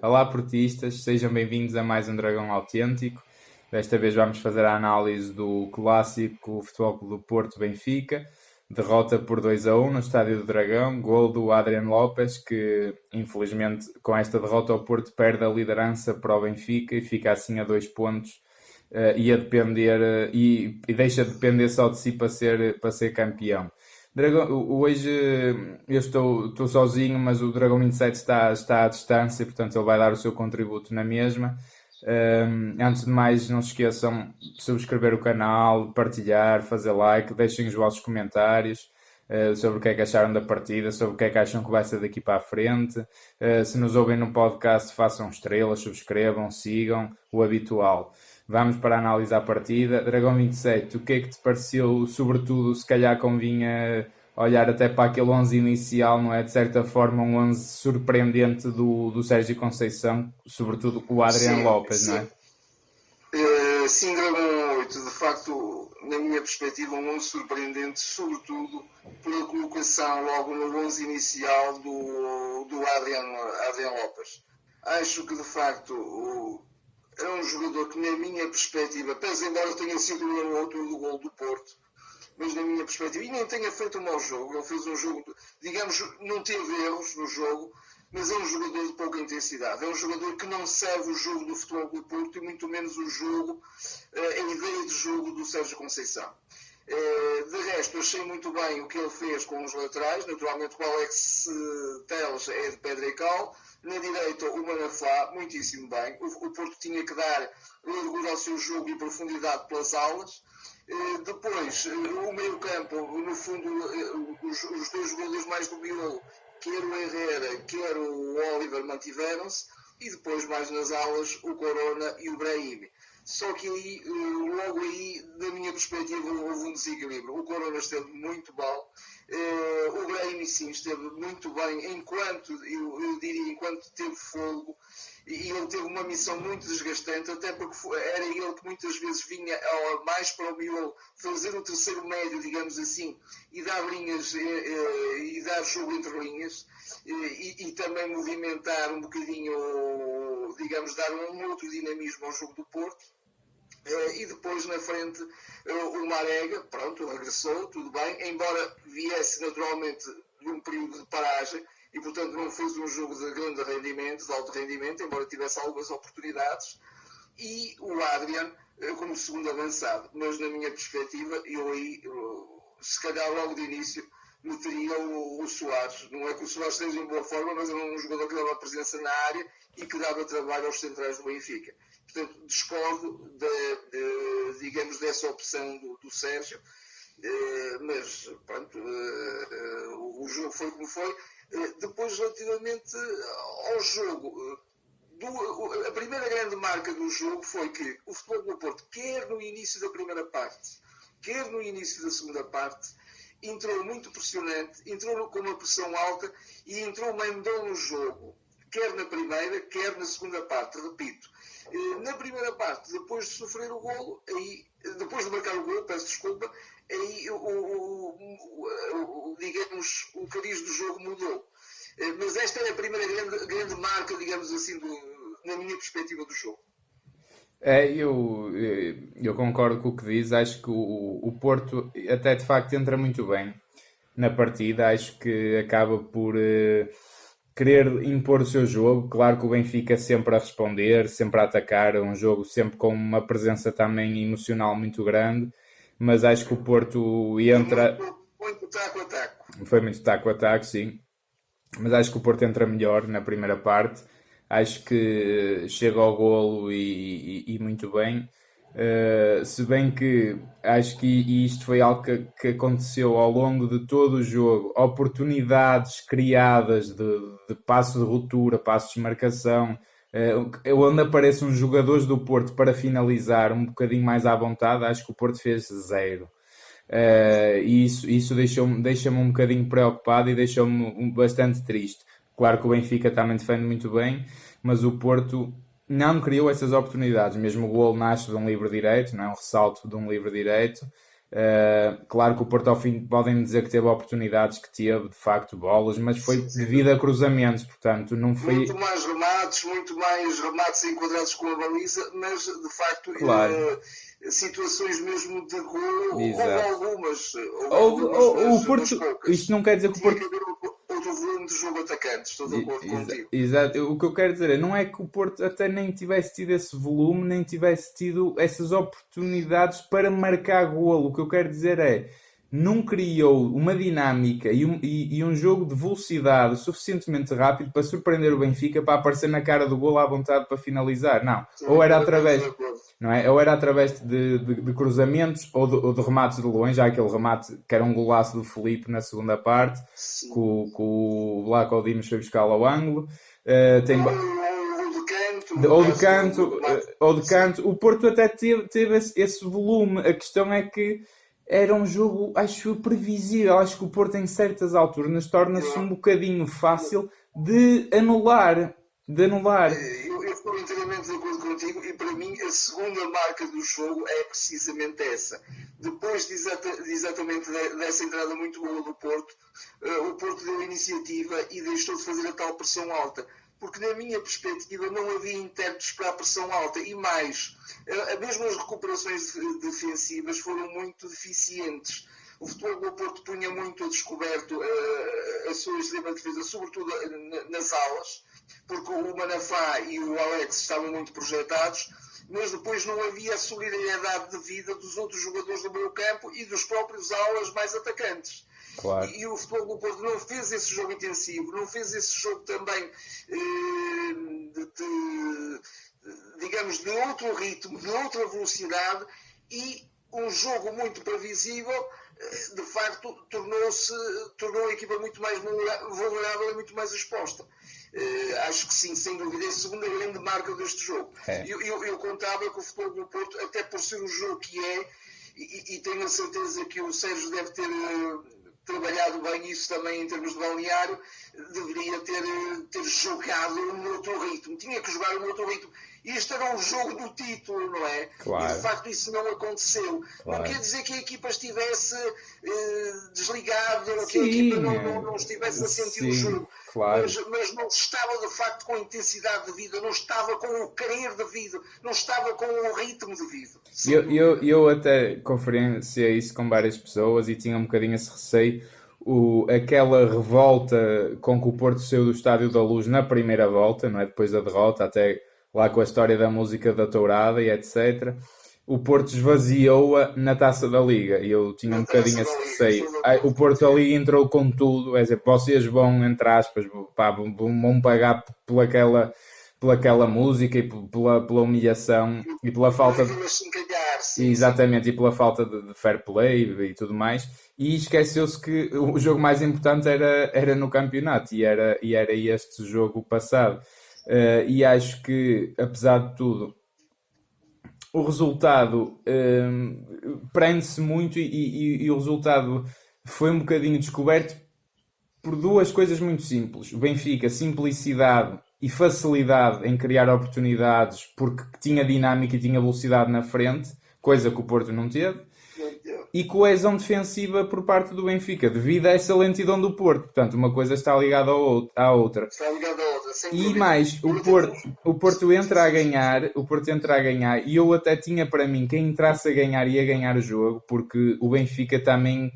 Olá, portistas, sejam bem-vindos a mais um Dragão Autêntico. Desta vez vamos fazer a análise do clássico Futebol Clube do Porto-Benfica. Derrota por 2-1 no Estádio do Dragão, gol do Adrian Lopes, que infelizmente com esta derrota o Porto perde a liderança para o Benfica e fica assim a 2 pontos e a depender, e deixa de depender só de si para ser campeão. Dragão, hoje eu estou sozinho, mas o Dragão 27 está à distância, portanto ele vai dar o seu contributo na mesma. Antes de mais, não se esqueçam de subscrever o canal, partilhar, fazer like, deixem os vossos comentários sobre o que é que acharam da partida, sobre o que é que acham que vai ser daqui para a frente. Se nos ouvem no podcast, façam estrelas, subscrevam, sigam, o habitual. Vamos para analisar a partida. Dragão 27, o que é que te pareceu? Sobretudo, se calhar convinha olhar até para aquele 11 inicial, não é? De certa forma, um 11 surpreendente do Sérgio Conceição, sobretudo com o Adrian Lopes, não é? Sim, Dragão 8, de facto, na minha perspectiva, um 11 surpreendente, sobretudo pela colocação logo no 11 inicial do Adrian Lopes. Acho que, de facto, é um jogador que, na minha perspectiva, pese embora tenha sido o autor do gol do Porto, mas na minha perspectiva, e nem tenha feito um mau jogo, ele fez um jogo, digamos, não teve erros no jogo, mas é um jogador de pouca intensidade, é um jogador que não serve o jogo do Futebol do Porto e muito menos o jogo, a ideia de jogo do Sérgio Conceição. De resto, achei muito bem o que ele fez com os laterais, naturalmente o Alex Telles é de pedra e cal, na direita o Manafá, muitíssimo bem, o Porto tinha que dar largura ao seu jogo e profundidade pelas alas. Depois, o meio campo, no fundo, os dois jogadores mais do miolo, quer o Herrera, quer o Oliver, mantiveram-se, e depois mais nas alas o Corona e o Brahim. Só que aí, logo aí, da minha perspectiva, houve um desequilíbrio. O Corona esteve muito mal, o Brahim sim esteve muito bem, eu diria, enquanto teve fogo, e ele teve uma missão muito desgastante, até porque era ele que muitas vezes vinha mais para o miolo fazer o terceiro médio, digamos assim, e dar linhas, e dar jogo entre linhas, e também movimentar um bocadinho, digamos, dar um outro dinamismo ao jogo do Porto. E depois na frente o Marega, pronto, regressou, tudo bem, embora viesse naturalmente de um período de paragem e portanto não fez um jogo de grande rendimento, de alto rendimento, embora tivesse algumas oportunidades, e o Adrian como segundo avançado, mas na minha perspectiva eu aí, se calhar logo de início, meteria o Soares. Não é que o Soares esteja em boa forma, mas é um jogador que dava presença na área e que dava trabalho aos centrais do Benfica. Portanto, discordo digamos, dessa opção do Sérgio, mas pronto, o jogo foi como foi. Depois, relativamente ao jogo, a primeira grande marca do jogo foi que o Futebol do Porto, quer no início da primeira parte, quer no início da segunda parte, entrou muito pressionante, entrou com uma pressão alta e entrou mandou no jogo, quer na primeira, quer na segunda parte, repito. Na primeira parte, depois de sofrer o golo, depois de marcar o golo, peço desculpa, aí digamos, o cariz do jogo mudou. Mas esta é a primeira grande marca, digamos assim, na minha perspectiva do jogo. Eu concordo com o que diz. Acho que o Porto até de facto entra muito bem na partida. Acho que acaba por querer impor o seu jogo. Claro que o Benfica sempre a responder, sempre a atacar, um jogo sempre com uma presença também emocional muito grande, mas acho que o Porto entra... Muito taco a taco. Foi muito taco a taco, sim. Mas acho que o Porto entra melhor na primeira parte. Acho que chega ao golo e muito bem. Se bem que acho que isto foi algo que aconteceu ao longo de todo o jogo, oportunidades criadas de passo de ruptura, passo de marcação, onde aparecem os jogadores do Porto para finalizar um bocadinho mais à vontade, acho que o Porto fez zero. E isso deixa-me um bocadinho preocupado e deixou-me bastante triste. Claro que o Benfica também defende muito bem, mas o Porto não criou essas oportunidades. Mesmo o gol nasce de um livre direito, não é? Um ressalto de um livre direito. Claro que o Porto ao fim podem dizer que teve oportunidades, que teve de facto bolas, mas foi devido a cruzamentos, portanto não foi... Muito mais remates enquadrados com a baliza, mas de facto Claro. Situações mesmo de gol, Exato. houve algumas, O Porto, poucas. isto não quer dizer que o Tinha que Porto... haver outro volume de jogo atacantes, estou de acordo contigo. Exato. O que eu quero dizer é, não é que o Porto até nem tivesse tido esse volume, nem tivesse tido essas oportunidades para marcar golo. O que eu quero dizer é, não criou uma dinâmica e um jogo de velocidade suficientemente rápido para surpreender o Benfica, para aparecer na cara do golo à vontade para finalizar. Não. Ou era através... Não é? Ou era através de cruzamentos ou de remates de longe. Há aquele remate que era um golaço do Felipe na segunda parte, que o Vlaco Dimos foi buscar ao ângulo. Ou de canto. O Porto até teve esse volume. A questão é que era um jogo, acho, previsível. Acho que o Porto em certas alturas torna-se um bocadinho fácil de anular. Eu estou inteiramente de acordo contigo e para mim a segunda marca do jogo é precisamente essa. Depois exatamente dessa entrada muito boa do Porto, o Porto deu a iniciativa e deixou de fazer a tal pressão alta. Porque na minha perspectiva não havia intérpretes para a pressão alta e mais, mesmo as recuperações defensivas foram muito deficientes. O Futebol do Porto punha muito a descoberto a sua extrema defesa, sobretudo nas alas, porque o Manafá e o Alex estavam muito projetados, mas depois não havia a solidariedade de vida dos outros jogadores do meio campo e dos próprios alas mais atacantes. Claro. E o Futebol do Porto não fez esse jogo intensivo, não fez esse jogo também digamos, de outro ritmo, de outra velocidade e um jogo muito previsível, de facto, tornou a equipa muito mais vulnerável e muito mais exposta. Acho que sim, sem dúvida, é a segunda grande marca deste jogo. Eu contava que o Futebol do Porto, até por ser o jogo que é, e tenho a certeza que o Sérgio deve ter trabalhado bem isso também em termos de balneário, deveria ter jogado no outro ritmo. Tinha que jogar no outro ritmo. Este era um jogo do título, não é? Claro. E de facto isso não aconteceu. Claro. Não quer dizer que a equipa estivesse desligada, ou que a equipa não estivesse a sentir o jogo. Claro. Mas não estava de facto com a intensidade devida, não estava com o querer devido, não estava com o ritmo devido. Eu até conferenciei isso com várias pessoas e tinha um bocadinho esse receio. Aquela revolta com que o Porto saiu do Estádio da Luz na primeira volta, não é? Depois da derrota, até lá com a história da música da tourada e etc. O Porto esvaziou-a na Taça da Liga e eu tinha um bocadinho esse receio. O Porto ali entrou com tudo, é dizer, vocês vão, entre aspas, vão pagar por aquela música e pela humilhação e pela falta de... Exatamente, e pela falta de fair play e tudo mais. E esqueceu-se que o jogo mais importante era no campeonato e era este jogo passado. E acho que, apesar de tudo, o resultado prende-se muito e o resultado foi um bocadinho descoberto por duas coisas muito simples. O Benfica, simplicidade e facilidade em criar oportunidades porque tinha dinâmica e tinha velocidade na frente, coisa que o Porto não teve. E coesão defensiva por parte do Benfica, devido a essa lentidão do Porto. Portanto, uma coisa está ligada à outra. Está ligada à outra, sem dúvida. E mais, o Porto entra a ganhar, e eu até tinha para mim, quem entrasse a ganhar ia ganhar o jogo, porque o Benfica também,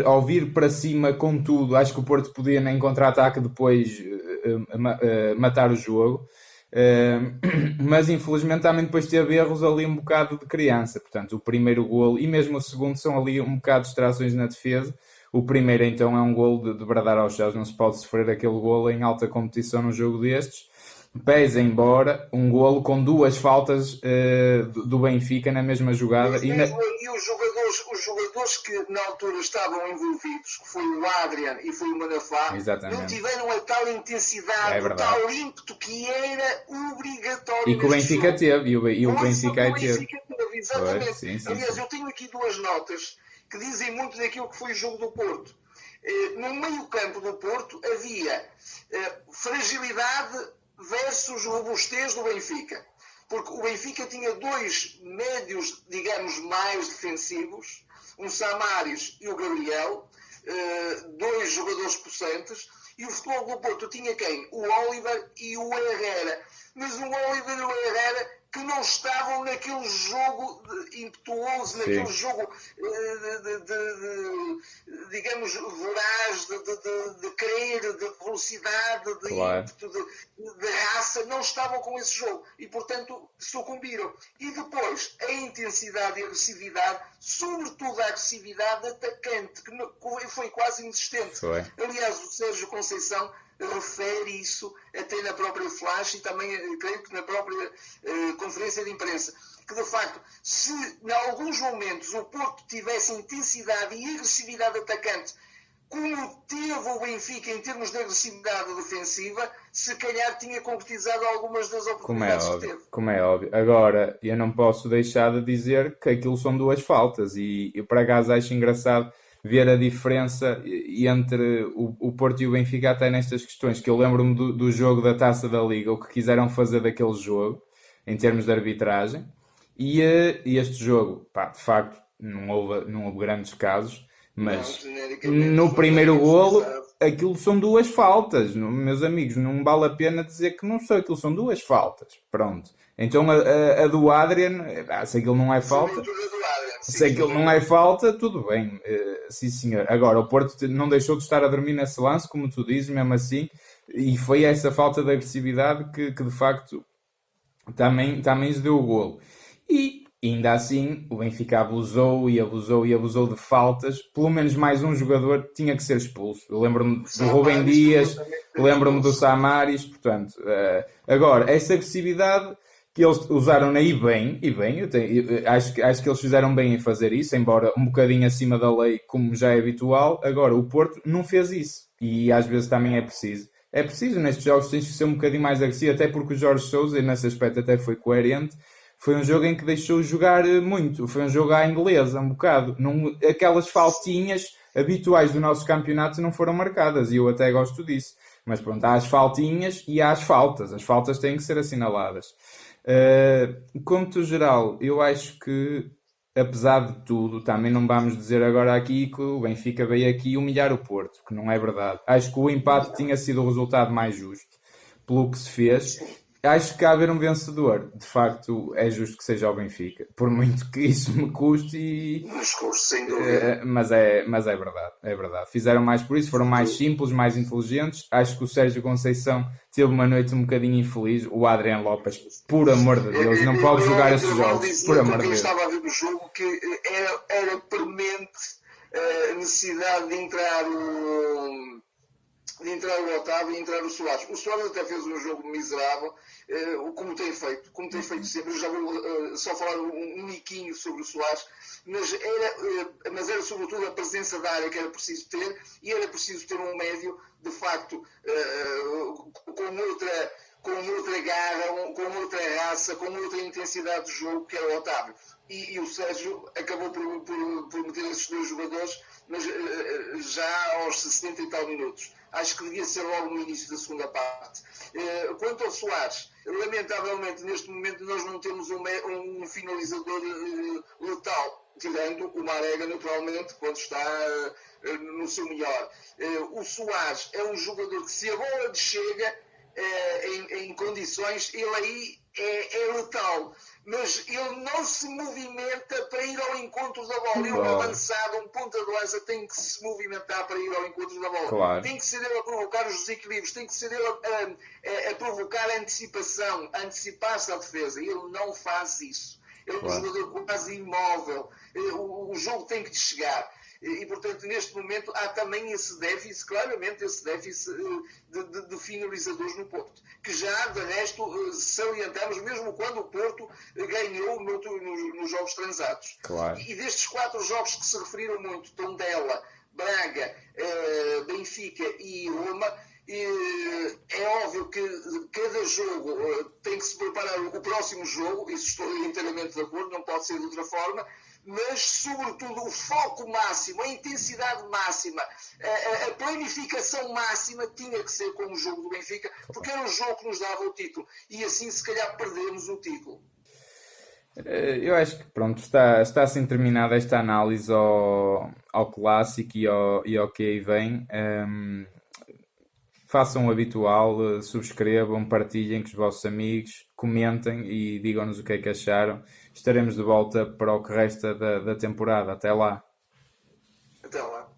ao vir para cima com tudo, acho que o Porto podia em contra-ataque depois matar o jogo. Mas infelizmente também depois teve erros ali um bocado de criança. Portanto, o primeiro golo e mesmo o segundo são ali um bocado de distrações na defesa. O primeiro então é um golo de bradar aos céus. Não se pode sofrer aquele golo em alta competição num jogo destes. Pese embora um golo com duas faltas do Benfica na mesma jogada. E os jogadores que na altura estavam envolvidos, que foi o Adrian e foi o Manafá, não tiveram a tal intensidade, o tal ímpeto que era obrigatório. E que o Benfica teve. E o Benfica teve. Exatamente. Sim. Aliás, eu tenho aqui duas notas que dizem muito daquilo que foi o jogo do Porto. No meio campo do Porto havia fragilidade versus robustez do Benfica. porque o Benfica tinha dois médios, digamos, mais defensivos, um Samaris e o Gabriel, dois jogadores possantes, e o Futebol do Porto tinha quem? O Oliver e o Herrera. Mas o Oliver e o Herrera que não estavam naquele jogo impetuoso, naquele jogo, digamos, voraz, de querer, de velocidade, de ímpeto, de raça, não estavam com esse jogo e, portanto, sucumbiram. E depois, a intensidade e a agressividade, sobretudo a agressividade atacante, que foi quase inexistente. Aliás, o Sérgio Conceição refere isso até na própria flash e também, creio que na própria conferência de imprensa, que de facto, se em alguns momentos o Porto tivesse intensidade e agressividade atacante, como teve o Benfica em termos de agressividade defensiva, se calhar tinha concretizado algumas das oportunidades que teve. Como é óbvio. Agora, eu não posso deixar de dizer que aquilo são duas faltas e eu, por acaso, acho engraçado ver a diferença entre o Porto e o Benfica até nestas questões, que eu lembro-me do jogo da Taça da Liga, o que quiseram fazer daquele jogo, em termos de arbitragem, e este jogo, pá, de facto, não houve grandes casos, mas no primeiro golo, aquilo são duas faltas, meus amigos, não vale a pena dizer que não são, aquilo são duas faltas, pronto. Então a do Adrian, se aquilo não é falta... Se aquilo não é falta, tudo bem, sim senhor. Agora, o Porto não deixou de estar a dormir nesse lance, como tu dizes, mesmo assim, e foi essa falta de agressividade que de facto também lhes deu o golo. E ainda assim, o Benfica abusou de faltas, pelo menos mais um jogador tinha que ser expulso. Eu lembro-me do Rubem Dias, lembro-me do Samaris, portanto, agora, essa agressividade que eles usaram aí bem, eu acho que eles fizeram bem em fazer isso, embora um bocadinho acima da lei, como já é habitual. Agora, o Porto não fez isso, e às vezes também é preciso. É preciso, nestes jogos tens que ser um bocadinho mais agressivo, até porque o Jorge Sousa, e nesse aspecto até foi coerente, foi um jogo em que deixou jogar muito, foi um jogo à inglesa, um bocado. Não, aquelas faltinhas habituais do nosso campeonato não foram marcadas, e eu até gosto disso. Mas pronto, há as faltinhas e há as faltas têm que ser assinaladas. Conto geral, eu acho que, apesar de tudo, também não vamos dizer agora aqui que o Benfica veio aqui humilhar o Porto, que não é verdade. Acho que o empate tinha sido o resultado mais justo pelo que se fez. Acho que há haver um vencedor, de facto é justo que seja o Benfica, por muito que isso me custe, sem dúvida. mas é verdade. Fizeram mais por isso, foram mais simples, mais inteligentes. Acho que o Sérgio Conceição teve uma noite um bocadinho infeliz. O Adriano Lopes, por amor de Deus, não pode jogar esses jogos, por amor de Deus. Eu estava a ver o jogo que era premente a necessidade de entrar o Otávio e entrar o Soares. O Soares até fez um jogo miserável, como tem feito sempre. Eu já vou só falar um miquinho sobre o Soares, mas era sobretudo a presença da área que era preciso ter, e era preciso ter um médio, de facto, com outra garra, com outra raça, com outra intensidade de jogo, que era o Otávio. E o Sérgio acabou por meter esses dois jogadores, mas já aos 60 e tal minutos. Acho que devia ser logo no início da segunda parte. Quanto ao Soares, lamentavelmente neste momento nós não temos um finalizador letal, tirando o Marega naturalmente quando está no seu melhor. O Soares é um jogador que, se a bola lhe chega em condições, ele aí é letal, mas ele não se movimenta para ir ao encontro da bola. Ele, avançado, um ponta de lança, tem que se movimentar para ir ao encontro da bola. Claro. Tem que ser ele a provocar os desequilíbrios, tem que ser ele a provocar a antecipação, a antecipar-se à defesa. Ele não faz isso. Ele é um jogador quase imóvel. O jogo tem que lhe chegar. E, portanto, neste momento há também esse déficit, claramente esse déficit de finalizadores no Porto, que já, de resto, salientamos, mesmo quando o Porto ganhou nos jogos transatos. Claro. E destes 4 jogos que se referiram muito, Tondela, Braga, Benfica e Roma, é óbvio que cada jogo tem que se preparar o próximo jogo, isso estou inteiramente de acordo, não pode ser de outra forma, mas sobretudo o foco máximo, a intensidade máxima, a planificação máxima tinha que ser como o jogo do Benfica, porque era o jogo que nos dava o título, e assim se calhar perdemos o título. Eu acho que pronto, está assim terminada esta análise ao clássico e ao que aí vem. Façam o habitual, subscrevam, partilhem com os vossos amigos, comentem e digam-nos o que é que acharam. Estaremos de volta para o que resta da temporada. Até lá. Até lá.